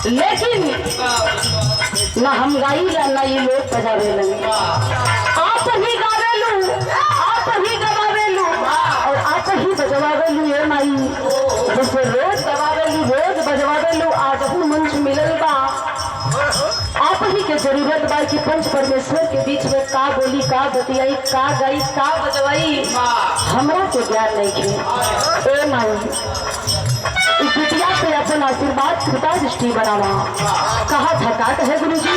लेकिन ना हम गाइला ना ये लोग बजावेलन। आप ही गावेलू, आप ही गवावेलू और आप ही बजवावेलू। ये माई जैसे रोज गवावेलू रोज बजवावेलू, आज हम मंच मिलल बा आप ही के जरूरत बा कि पंच परमेश्वर के बीच में का बोली, का बतियाई, का गाई, का बजवाई हमरा के ज्ञान नहीं है। ए माई इस बिटिया पे अपन आशीर्वाद कृपा दृष्टि बनावा। कहा था का कहे गुरु जी?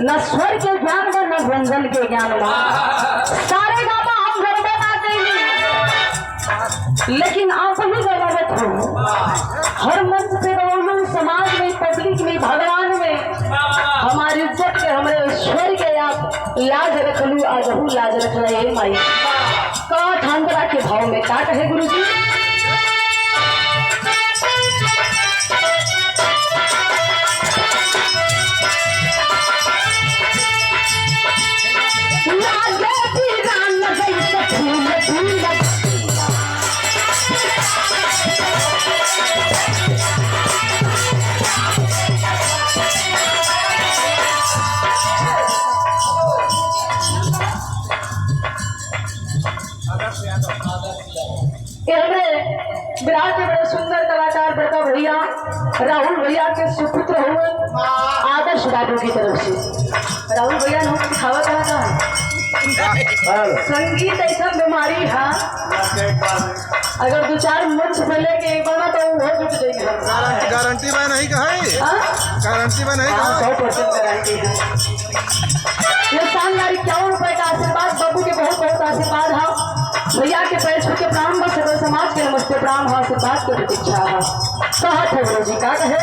न स्वर के ज्ञान में न व्यंजन के ज्ञान में सारे गामा हम घर में बात नहीं, लेकिन आप ही गवावत हो। हर मंच पे रोलू, समाज में, पब्लिक में, भगवान में हमारी इज्जत के, हमारे स्वर के आप लाज रख लू। आज हूँ लाज रख रहे माई का ठांगरा के भाव में का कहे गुरु जी? विराट के बड़े सुंदर कलाकार बड़का भैया राहुल भैया के सुपुत्र हुए आदर्श बाबू की तरफ से। राहुल भैया ने दिखावा कहा था संगीत ऐसा बीमारी है, अगर दो चार मंच पे लेके बना तो वो जुट जाएगी। गारंटी में नहीं कहा, गारंटी में नहीं कहा, 100% गारंटी है। ये शानदार 51 रुपए का आशीर्वाद बाबू के बहुत बहुत आशीर्वाद है। भैया के पैर छू के प्राण बस सकल समाज के नमस्ते प्राण है, आशीर्वाद की प्रतीक्षा है। कहा थे गुरु जी का कहे?